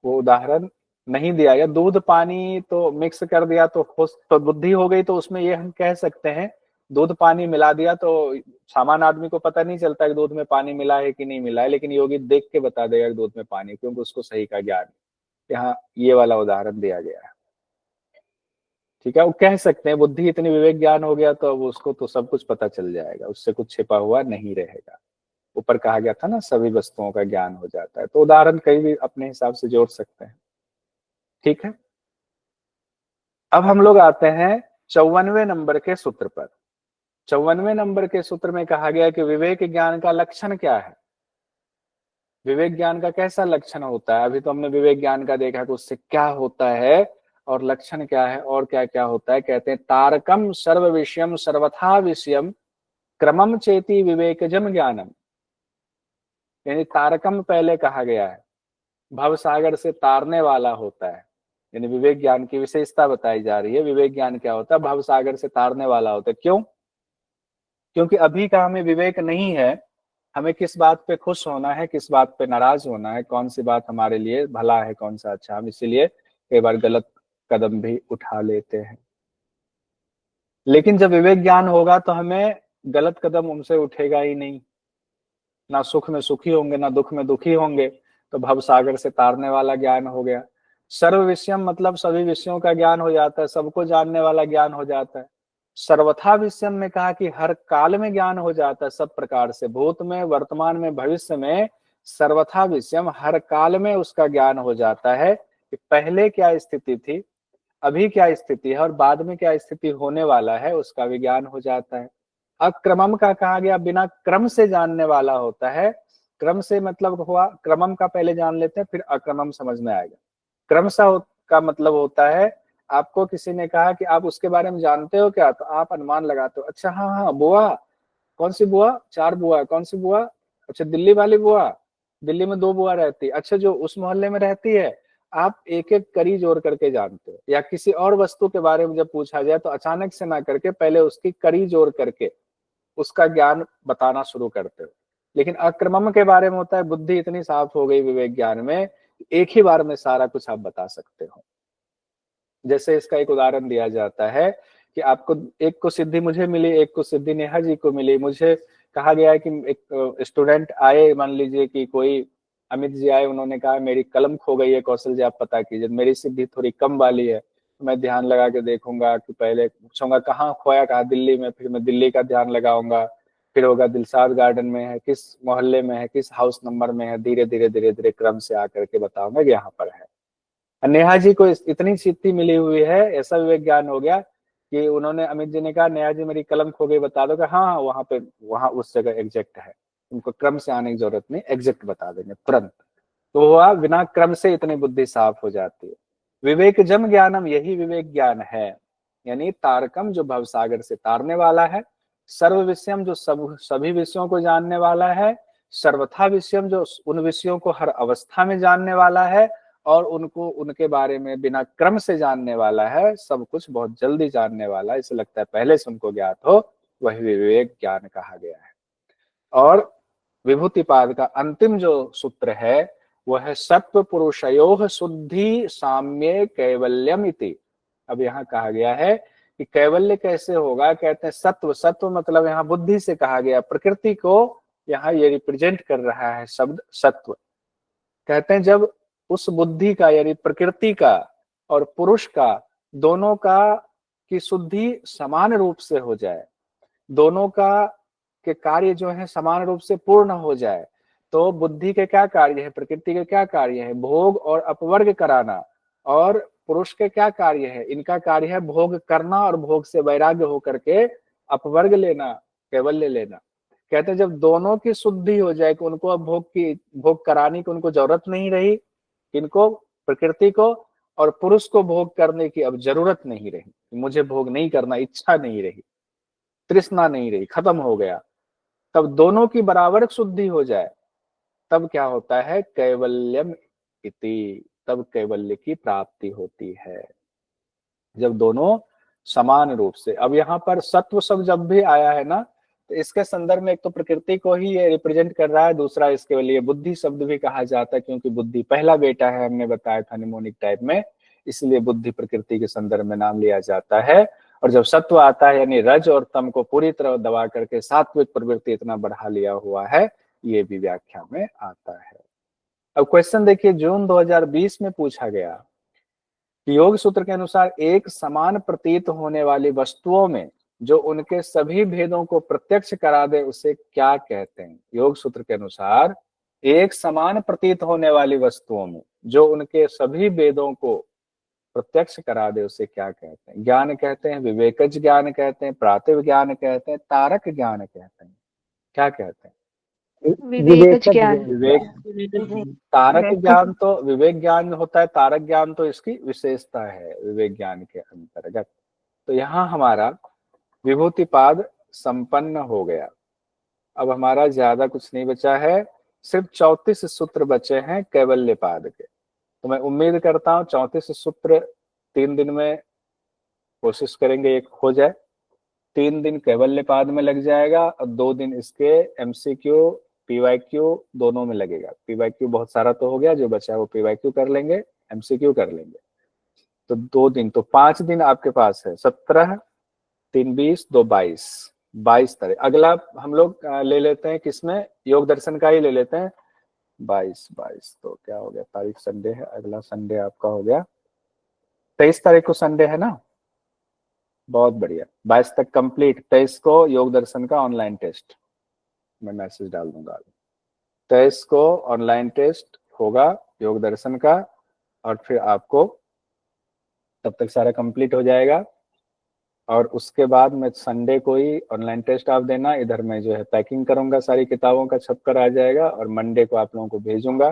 वो उदाहरण नहीं दिया गया। दूध पानी तो मिक्स कर दिया तो बुद्धि हो गई, तो उसमें ये हम कह सकते हैं दूध पानी मिला दिया तो सामान्य आदमी को पता नहीं चलता कि दूध में पानी मिला है कि नहीं मिला है, लेकिन योगी देख के बता देगा कि दूध में पानी, क्योंकि उसको सही का ज्ञान है। यहाँ ये वाला उदाहरण दिया गया है, ठीक है। वो कह सकते हैं बुद्धि इतनी विवेक ज्ञान हो गया तो अब उसको तो सब कुछ पता चल जाएगा, उससे कुछ छिपा हुआ नहीं रहेगा। ऊपर कहा गया था ना सभी वस्तुओं का ज्ञान हो जाता है, तो उदाहरण कहीं भी अपने हिसाब से जोड़ सकते हैं, ठीक है। अब हम लोग आते हैं 54वें नंबर के सूत्र पर। 54वें नंबर के सूत्र में कहा गया कि विवेक ज्ञान का लक्षण क्या है, विवेक ज्ञान का कैसा लक्षण होता है। अभी तो हमने विवेक ज्ञान का देखा कि उससे क्या होता है और लक्षण क्या है और क्या क्या होता है। कहते हैं तारकम सर्व विषयम सर्वथा विषयम क्रमम चेति विवेकजम ज्ञानम। यानी तारकम पहले कहा गया है, भव सागर से तारने वाला होता है, यानी विवेक ज्ञान की विशेषता बताई जा रही है। विवेक ज्ञान क्या होता है? भव सागर से तारने वाला होता है। क्यों? क्योंकि अभी का हमें विवेक नहीं है, हमें किस बात पे खुश होना है, किस बात पे नाराज होना है, कौन सी बात हमारे लिए भला है, कौन सा अच्छा। हम इसीलिए कई बार गलत कदम भी उठा लेते हैं। लेकिन जब विवेक ज्ञान होगा तो हमें गलत कदम उनसे उठेगा ही नहीं, ना सुख में सुखी होंगे ना दुख में दुखी होंगे। तो भव सागर से तारने वाला ज्ञान हो गया। सर्व विषयम मतलब सभी विषयों का ज्ञान हो जाता है, सबको जानने वाला ज्ञान हो जाता है। सर्वथा विषयम में कहा कि हर काल में ज्ञान हो जाता है, सब प्रकार से, भूत में, वर्तमान में, भविष्य में। सर्वथा विषयम, हर काल में उसका ज्ञान हो जाता है कि पहले क्या स्थिति थी, अभी क्या स्थिति है और बाद में क्या स्थिति होने वाला है, उसका भी ज्ञान हो जाता है। अक्रमम का कहा गया बिना क्रम से जानने वाला होता है। क्रम से मतलब हुआ, क्रमम का पहले जान लेते हैं फिर अक्रमम समझ में आएगा। क्रमशः का मतलब होता है, आपको किसी ने कहा कि आप उसके बारे में जानते हो क्या, तो आप अनुमान लगाते हो, अच्छा हाँ हाँ बुआ, कौन सी बुआ, 4 बुआ, कौन सी बुआ, अच्छा दिल्ली वाली बुआ, दिल्ली में 2 बुआ रहती, अच्छा जो उस मोहल्ले में रहती है। आप एक एक कड़ी जोड़ करके जानते हो। या किसी और वस्तु के बारे में जब पूछा जाए तो अचानक से ना करके पहले उसकी कड़ी जोड़ करके उसका ज्ञान बताना शुरू करते हो। लेकिन अक्रमम के बारे में होता है, बुद्धि इतनी साफ हो गई विवेक ज्ञान में, एक ही बार में सारा कुछ आप बता सकते हो। जैसे इसका एक उदाहरण दिया जाता है कि आपको एक को सिद्धि मुझे मिली, एक को सिद्धि नेहा जी को मिली। मुझे कहा गया है कि एक स्टूडेंट आए, मान लीजिए कि कोई अमित जी आए, उन्होंने कहा मेरी कलम खो गई है, कौशल जी आप पता कीजिए। मेरी सिद्धि थोड़ी कम वाली है, मैं ध्यान लगा के देखूंगा कि पहले पूछूंगा कहाँ खोया, कहा दिल्ली में, फिर मैं दिल्ली का ध्यान लगाऊंगा, फिर होगा दिलसाद गार्डन में है, किस मोहल्ले में है, किस हाउस नंबर में है, धीरे धीरे धीरे धीरे क्रम से आकर के बताऊंगा कि यहाँ पर है। नेहा जी को इतनी सिद्धि मिली हुई है, ऐसा विवेक ज्ञान हो गया कि उन्होंने, अमित जी ने कहा नेहा जी मेरी कलम खो गई बता दो, कि हाँ हाँ वहां पे, वहां उस जगह एग्जैक्ट है, उनको क्रम से आने की जरूरत नहीं, एग्जैक्ट बता देंगे तुरंत। तो हुआ बिना क्रम से इतनी बुद्धि साफ हो जाती है। विवेकजम ज्ञानम, यही विवेक ज्ञान है, यानी तारकम जो भवसागर से तारने वाला है, सर्व विषयम जो सभी विषयों को जानने वाला है, सर्वथा विषयम जो उन विषयों को हर अवस्था में जानने वाला है, और उनको उनके बारे में बिना क्रम से जानने वाला है, सब कुछ बहुत जल्दी जानने वाला है, इसे लगता है पहले से उनको ज्ञात हो, वही विवेक ज्ञान कहा गया है। और विभूतिपाद का अंतिम जो सूत्र है वह है सत्व पुरुषयोः शुद्धि साम्ये कैवल्यम इति। अब यहाँ कहा गया है कि कैवल्य कैसे होगा, कहते हैं सत्व, सत्व मतलब यहाँ बुद्धि से कहा गया, प्रकृति को यहाँ ये रिप्रेजेंट कर रहा है शब्द सत्व। कहते हैं जब उस बुद्धि का यानी प्रकृति का और पुरुष का, दोनों का की शुद्धि समान रूप से हो जाए, दोनों का के कार्य जो है समान रूप से पूर्ण हो जाए, तो बुद्धि के क्या कार्य है, प्रकृति के क्या कार्य है, भोग और अपवर्ग कराना, और पुरुष के क्या कार्य है, इनका कार्य है भोग करना और भोग से वैराग्य होकर के अपवर्ग लेना, कैवल्य लेना। कहते हैं जब दोनों की शुद्धि हो जाए कि उनको अब भोग कराने की उनको जरूरत नहीं रही, इनको प्रकृति को, और पुरुष को भोग करने की अब जरूरत नहीं रही, मुझे भोग नहीं करना, इच्छा नहीं रही, तृष्णा नहीं रही, खत्म हो गया, तब दोनों की बराबर शुद्धि हो जाए, तब क्या होता है, कैवल्यम इति, तब कैवल्य की प्राप्ति होती है, जब दोनों समान रूप से। अब यहाँ पर सत्व शब्द जब भी आया है ना, तो इसके संदर्भ में एक तो प्रकृति को ही ये रिप्रेजेंट कर रहा है, दूसरा इसके लिए बुद्धि शब्द भी कहा जाता है, क्योंकि बुद्धि पहला बेटा है, हमने बताया था निमोनिक टाइप में, इसलिए बुद्धि प्रकृति के संदर्भ में नाम लिया जाता है। और जब सत्व आता है यानी रज और तम को पूरी तरह दबा करके सात्विक प्रवृत्ति इतना बढ़ा लिया हुआ है, ये भी व्याख्या में आता है। अब क्वेश्चन देखिए, जून 2020 में पूछा गया, योग सूत्र के अनुसार एक समान प्रतीत होने वाली वस्तुओं में जो उनके सभी भेदों को प्रत्यक्ष करा दे उसे क्या कहते हैं। योग सूत्र के अनुसार एक समान प्रतीत होने वाली वस्तुओं में जो उनके सभी भेदों को प्रत्यक्ष करा दे उसे क्या कहते हैं। ज्ञान कहते हैं, विवेकज ज्ञान कहते हैं, प्रातिभ ज्ञान कहते हैं, तारक ज्ञान कहते हैं, क्या कहते हैं? विवेकज ज्ञान। विवेक, तारक ज्ञान तो विवेक ज्ञान होता है, तारक ज्ञान तो इसकी विशेषता है विवेक ज्ञान के अंतर्गत। तो यहाँ हमारा विभूतिपाद संपन्न हो गया। अब हमारा ज्यादा कुछ नहीं बचा है, सिर्फ 34 सूत्र बचे हैं कैवल्यपाद के। तो मैं उम्मीद करता हूँ 34 सूत्र 3 दिन में कोशिश करेंगे एक हो जाए, 3 दिन कैवल्यपाद में लग जाएगा और 2 दिन इसके एमसीक्यू पीवाईक्यू दोनों में लगेगा। पीवाईक्यू बहुत सारा तो हो गया, जो बचा है वो पीवाईक्यू कर लेंगे, एमसीक्यू कर लेंगे। तो 2 दिन, तो 5 दिन आपके पास है, 17, 3 20, 2 22 तारीख। अगला हम लोग ले लेते हैं किसमें, योग दर्शन का ही ले लेते हैं। 22 तो क्या हो गया, तारीख संडे है, अगला संडे आपका हो गया 23 तारीख को संडे है ना, बहुत बढ़िया। 22 तक कंप्लीट। 23 को योग दर्शन का ऑनलाइन टेस्ट, मैं मैसेज डाल दूंगा। 23 को ऑनलाइन टेस्ट होगा योग दर्शन का, और फिर आपको तब तक सारा कंप्लीट हो जाएगा। और उसके बाद मैं संडे को ही ऑनलाइन टेस्ट आप देना, इधर मैं जो है पैकिंग करूंगा, सारी किताबों का छप कर आ जाएगा, और मंडे को आप लोगों को भेजूंगा।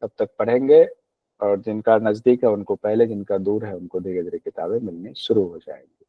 तब तक पढ़ेंगे, और जिनका नजदीक है उनको पहले, जिनका दूर है उनको धीरे धीरे किताबें मिलनी शुरू हो जाएंगी।